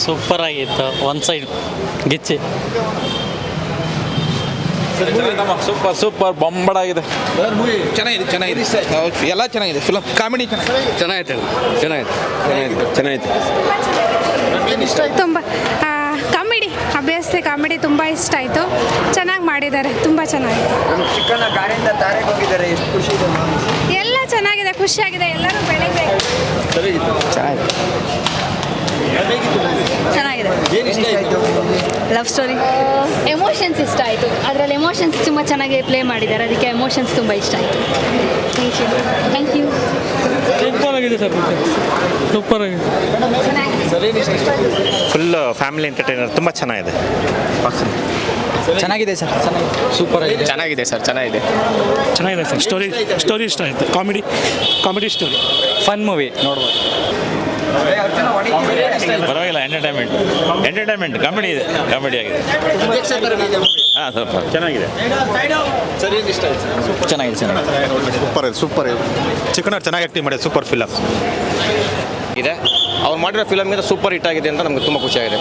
Super ಆಗಿತ್ತು. One side ಗಿಚ್ಚಿ. Super super ಬೊಂಬಡಾಗಿದೆ. ಚೆನ್ನಾಗಿದೆ ಚೆನ್ನಾಗಿದೆ ಎಲ್ಲ ಚೆನ್ನಾಗಿದೆ. ಫಿಲಮ್ ಕಾಮಿಡಿ ಚೆನ್ನಾಗೈತೆ ಚೆನ್ನಾಗೈತೆ. ತುಂಬ ಕಾಮಿಡಿ ಅಭ್ಯಾಸ ಕಾಮಿಡಿ ತುಂಬ ಇಷ್ಟ ಆಯಿತು. ಚೆನ್ನಾಗಿ ಮಾಡಿದ್ದಾರೆ, ತುಂಬ ಚೆನ್ನಾಗಿದೆ. ಚಿಕ್ಕನ ಕಾರಿಂದ ತಾರೆಗೆ ಹೋಗಿದ್ದಾರೆ, ಎಷ್ಟು ಖುಷಿ ಇದೆ. ಎಲ್ಲ ಚೆನ್ನಾಗಿದೆ, ಖುಷಿಯಾಗಿದೆ. ಎಲ್ಲರೂ ಬೆಳಿಬೇಕು. ಚೆನ್ನಾಗಿದೆ. Love story. ಎಮೋಷನ್ಸ್ ಇಷ್ಟ ಆಯಿತು. ಅದರಲ್ಲಿ ಎಮೋಷನ್ಸ್ ತುಂಬ ಚೆನ್ನಾಗಿ ಪ್ಲೇ ಮಾಡಿದ್ದಾರೆ, ಅದಕ್ಕೆ ಎಮೋಷನ್ಸ್ ತುಂಬ ಇಷ್ಟ ಆಯಿತು. Thank you. ಸೂಪರ್ ಆಗಿದೆ ಸರ್, ಸೂಪರ್ ಆಗಿದೆ. ಫುಲ್ ಫ್ಯಾಮಿಲಿ ಎಂಟರ್ಟೈನರ್, ತುಂಬ ಚೆನ್ನಾಗಿದೆ. ಚೆನ್ನಾಗಿದೆ ಸರ್, ಸೂಪರ್ ಆಗಿದೆ. ಚೆನ್ನಾಗಿದೆ ಸರ್, ಚೆನ್ನಾಗಿದೆ ಸರ್. ಸ್ಟೋರಿ ಇಷ್ಟ ಆಯಿತು. Comedy story. ಫನ್ ಮೂವಿ ನೋಡ್ಬೋದು. ಪರವಾಗಿಲ್ಲ, ಎಂಟರ್ಟೈನ್ಮೆಂಟ್ ಕಾಮಿಡಿ ಇದೆ, ಕಾಮಿಡಿ ಆಗಿದೆ. ಹಾಂ ಸ್ವಲ್ಪ ಚೆನ್ನಾಗಿದೆ. ಚೆನ್ನಾಗಿದೆ. ಸೂಪರ್ ಚಿಕ್ಕನವ್ರು ಚೆನ್ನಾಗಿ ಆ್ಯಕ್ಟಿಂಗ್ ಮಾಡಿದೆ. ಸೂಪರ್ ಫಿಲಮ್ ಇದೆ. ಅವ್ರು ಮಾಡಿರೋ ಫಿಲಮ್ಗಿಂತ ಸೂಪರ್ ಹಿಟ್ ಆಗಿದೆ ಅಂತ ನಮಗೆ ತುಂಬ ಖುಷಿಯಾಗಿದೆ.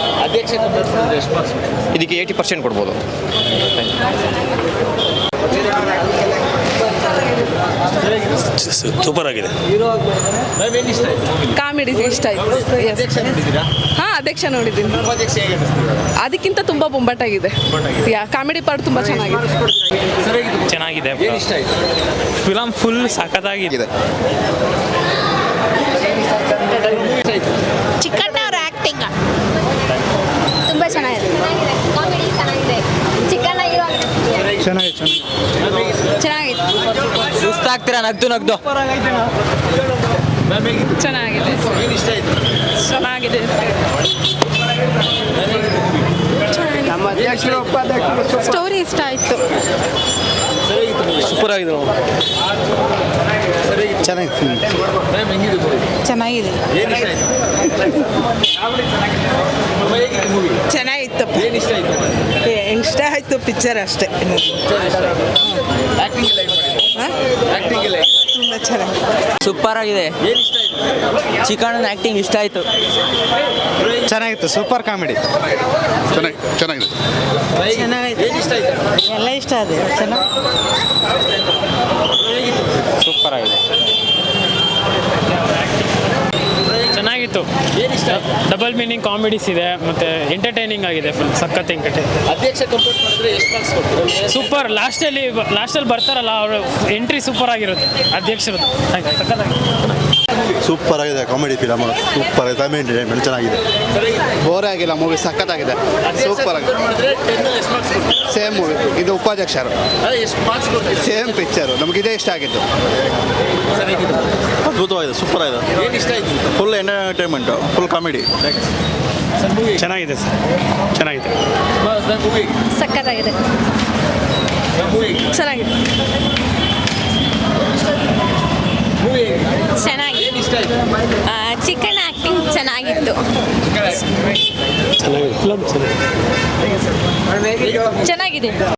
ಇದಕ್ಕೆ 80% ಕೊಡ್ಬೋದು. ಸೂಪರ್ ಆಗಿದೆ. ಕಾಮಿಡಿ ಇಷ್ಟ ಆಯಿತು. ಹಾಂ, ಅಧ್ಯಕ್ಷ ನೋಡಿದ್ದೀನಿ. ಅದಕ್ಕಿಂತ ತುಂಬ ಬೊಂಬಾಟಾಗಿದೆ. ಕಾಮಿಡಿ ಪಾರ್ಟ್ ತುಂಬ ಚೆನ್ನಾಗಿದೆ. ಫಿಲಮ್ ಫುಲ್ ಸಖತ್ತಾಗಿದೆ. ಚಿಕ್ಕಣ್ಣವ್ರ ಆ್ಯಕ್ಟಿಂಗ್ ತುಂಬ ಚೆನ್ನಾಗಿದೆ. ಕಾಮಿಡಿ ಚೆನ್ನಾಗಿದೆ. ಚಿಕನ್ ಚೆನ್ನಾಗಿದೆ. ಸುಸ್ತಾಗ್ತೀರಾ ನಗ್ದು ಚೆನ್ನಾಗಿದೆ. ಸ್ಟೋರಿ ಇಷ್ಟ ಆಯಿತು. ಸೂಪರ್ ಆಗಿದೆ. ಚೆನ್ನಾಗಿದೆ. ಚೆನ್ನಾಗಿತ್ತು. ಇಷ್ಟ ಆಯಿತು ಪಿಕ್ಚರ್ ಅಷ್ಟೇ. ತುಂಬ ಚೆನ್ನಾಗಿ. ಸೂಪರ್ ಆಗಿದೆ. ಚಿಕನ್ ಆ್ಯಕ್ಟಿಂಗ್ ಇಷ್ಟ ಆಯಿತು. ಚೆನ್ನಾಗಿತ್ತು. ಸೂಪರ್ ಕಾಮಿಡಿ ಚೆನ್ನಾಗಿದೆ. ಎಲ್ಲ ಇಷ್ಟ ಆಗಿದೆ. ಸೂಪರ್ ಆಗಿದೆ. ಚೆನ್ನಾಗಿತ್ತು. ಡಬಲ್ ಮೀನಿಂಗ್ ಕಾಮಿಡೀಸ್ ಇದೆ, ಮತ್ತು ಎಂಟರ್ಟೈನಿಂಗ್ ಆಗಿದೆ. ಫುಲ್ ಸಖತ್ ಸೂಪರ್. ಲಾಸ್ಟಲ್ಲಿ ಬರ್ತಾರಲ್ಲ ಅವರು ಎಂಟ್ರಿ ಸೂಪರ್ ಆಗಿರುತ್ತೆ ಅಧ್ಯಕ್ಷರು. ಸೂಪರ್ ಆಗಿದೆ. ಕಾಮಿಡಿ ಫಿಲಮ್ ಸೂಪರ್ ಆಗಿದೆ. ಎಂಟರ್ಟೈನ್ಮೆಂಟ್ ಚೆನ್ನಾಗಿದೆ. ಬೋರ್ ಆಗಿಲ್ಲ. ಮೂವಿ ಸಖತ್ತಾಗಿದೆ. ಸೂಪರ್ ಆಗಿದೆ. Same movie. ಇದು ಉಪಾಧ್ಯಕ್ಷರು ಸೇಮ್ ಪಿಕ್ಚರು. ನಮಗಿದೇ ಇಷ್ಟ ಆಗಿತ್ತು. ಅದ್ಭುತವಾಗಿದೆ. ಸೂಪರ್ ಆಗಿದೆ. Full entertainment, full comedy. ಚೆನ್ನಾಗಿದೆ ಸರ್, ಚೆನ್ನಾಗಿದೆ. ಸಕ್ಕತ್ತಾಗಿದೆ. ಚೆನ್ನಾಗಿದೆ. ಚಿಕನ್ ಆ್ಯಕ್ಟಿಂಗ್ ಚೆನ್ನಾಗಿತ್ತು. ಚೆನ್ನಾಗಿದೆ.